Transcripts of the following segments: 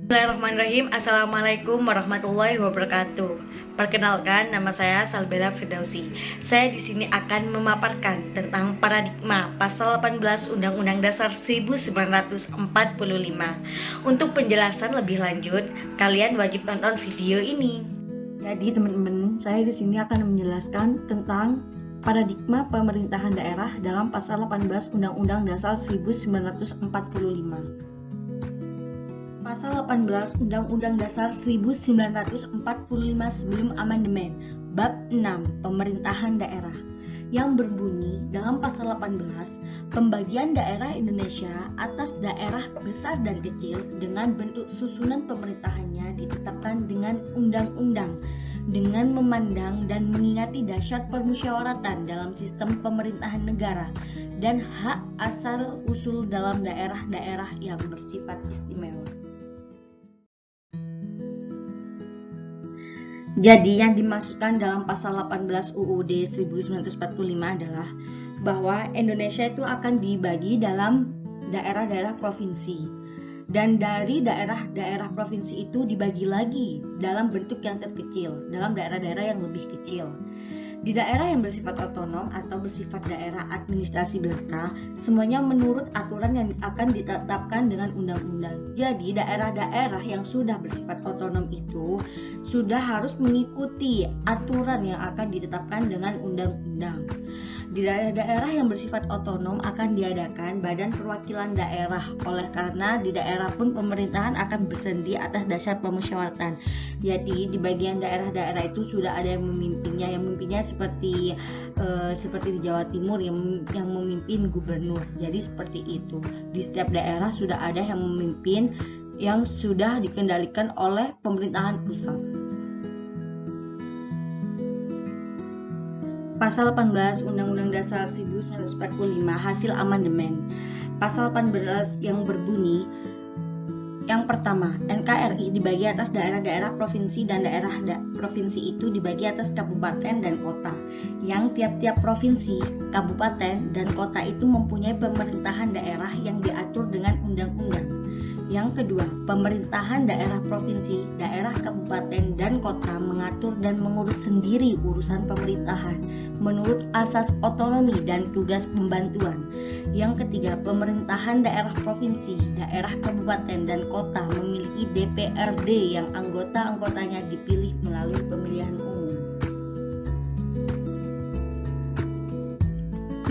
Bismillahirrahmanirrahim. Assalamualaikum warahmatullahi wabarakatuh. Perkenalkan, nama saya Salbela Firdausi. Saya di sini akan memaparkan tentang paradigma pasal 18 Undang-Undang Dasar 1945. Untuk penjelasan lebih lanjut, kalian wajib tonton video ini. Jadi teman-teman, saya di sini akan menjelaskan tentang paradigma pemerintahan daerah dalam pasal 18 Undang-Undang Dasar 1945. Pasal 18 Undang-Undang Dasar 1945 sebelum amandemen, Bab 6 Pemerintahan Daerah, yang berbunyi dalam pasal 18, pembagian daerah Indonesia atas daerah besar dan kecil dengan bentuk susunan pemerintahannya ditetapkan dengan undang-undang dengan memandang dan mengingati dahsyat permusyawaratan dalam sistem pemerintahan negara dan hak asal usul dalam daerah-daerah yang bersifat istimewa. Jadi yang dimaksudkan dalam pasal 18 UUD 1945 adalah bahwa Indonesia itu akan dibagi dalam daerah-daerah provinsi, dan dari daerah-daerah provinsi itu dibagi lagi dalam bentuk yang terkecil, dalam daerah-daerah yang lebih kecil. Di daerah yang bersifat otonom atau bersifat daerah administrasi belaka, semuanya menurut aturan yang akan ditetapkan dengan undang-undang. Jadi daerah-daerah yang sudah bersifat otonom itu sudah harus mengikuti aturan yang akan ditetapkan dengan undang-undang. Di daerah-daerah yang bersifat otonom akan diadakan badan perwakilan daerah, oleh karena di daerah pun pemerintahan akan bersendiri atas dasar permusyawaratan. Jadi di bagian daerah-daerah itu sudah ada yang memimpinnya, seperti di Jawa Timur yang memimpin gubernur. Jadi seperti itu. Di setiap daerah sudah ada yang memimpin yang sudah dikendalikan oleh pemerintahan pusat. Pasal 18 Undang-Undang Dasar 1945 hasil amandemen. Pasal 18 yang berbunyi, yang pertama, NKRI dibagi atas daerah-daerah provinsi dan daerah provinsi itu dibagi atas kabupaten dan kota. Yang tiap-tiap provinsi, kabupaten, dan kota itu mempunyai pemerintahan daerah yang diatur dengan undang-undang. Yang kedua, pemerintahan daerah provinsi, daerah kabupaten, dan kota mengatur dan mengurus sendiri urusan pemerintahan menurut asas otonomi dan tugas pembantuan. Yang ketiga, pemerintahan daerah provinsi, daerah kabupaten, dan kota memiliki DPRD yang anggota-anggotanya dipilih melalui pemilihan umum.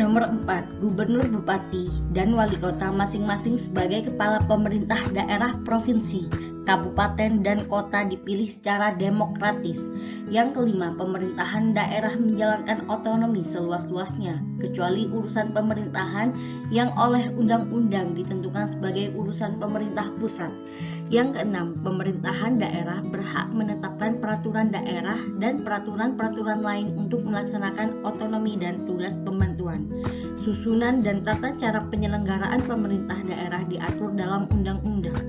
Nomor 4, gubernur, bupati, dan wali kota masing-masing sebagai kepala pemerintah daerah provinsi, kabupaten, dan kota dipilih secara demokratis. Yang kelima, pemerintahan daerah menjalankan otonomi seluas-luasnya, kecuali urusan pemerintahan yang oleh undang-undang ditentukan sebagai urusan pemerintah pusat. Yang keenam, pemerintahan daerah berhak menetapkan peraturan daerah dan peraturan-peraturan lain untuk melaksanakan otonomi dan tugas pembantuan. Susunan dan tata cara penyelenggaraan pemerintah daerah diatur dalam undang-undang.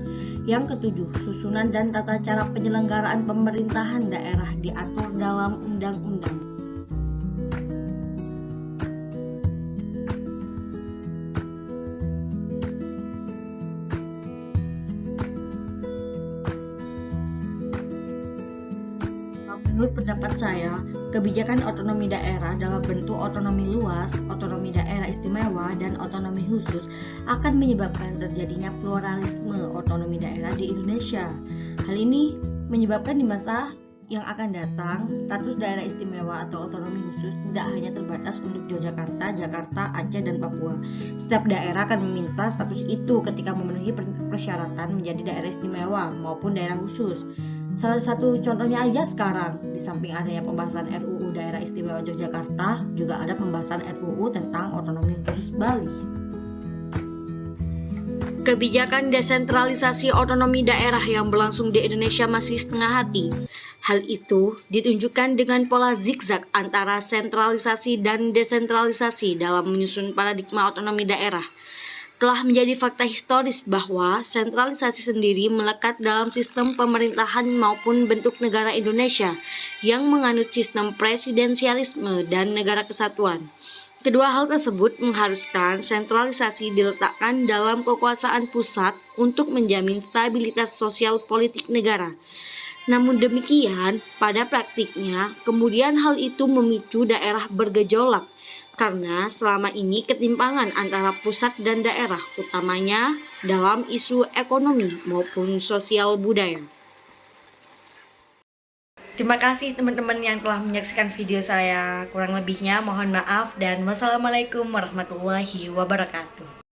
Yang ketujuh, susunan dan tata cara penyelenggaraan pemerintahan daerah diatur dalam undang-undang. Menurut pendapat saya, kebijakan otonomi daerah dalam bentuk otonomi luas, otonomi daerah istimewa, dan otonomi khusus akan menyebabkan terjadinya pluralisme otonomi daerah di Indonesia. Hal ini menyebabkan di masa yang akan datang, status daerah istimewa atau otonomi khusus tidak hanya terbatas untuk Yogyakarta, Jakarta, Aceh, dan Papua. Setiap daerah akan meminta status itu ketika memenuhi persyaratan menjadi daerah istimewa maupun daerah khusus. Salah satu contohnya aja sekarang, di samping adanya pembahasan RUU Daerah Istimewa Yogyakarta, juga ada pembahasan RUU tentang otonomi khusus Bali. Kebijakan desentralisasi otonomi daerah yang berlangsung di Indonesia masih setengah hati. Hal itu ditunjukkan dengan pola zigzag antara sentralisasi dan desentralisasi dalam menyusun paradigma otonomi daerah. Telah menjadi fakta historis bahwa sentralisasi sendiri melekat dalam sistem pemerintahan maupun bentuk negara Indonesia yang menganut sistem presidensialisme dan negara kesatuan. Kedua hal tersebut mengharuskan sentralisasi diletakkan dalam kekuasaan pusat untuk menjamin stabilitas sosial politik negara. Namun demikian, pada praktiknya, kemudian hal itu memicu daerah bergejolak, karena selama ini ketimpangan antara pusat dan daerah, utamanya dalam isu ekonomi maupun sosial budaya. Terima kasih teman-teman yang telah menyaksikan video saya. Kurang lebihnya mohon maaf dan wassalamualaikum warahmatullahi wabarakatuh.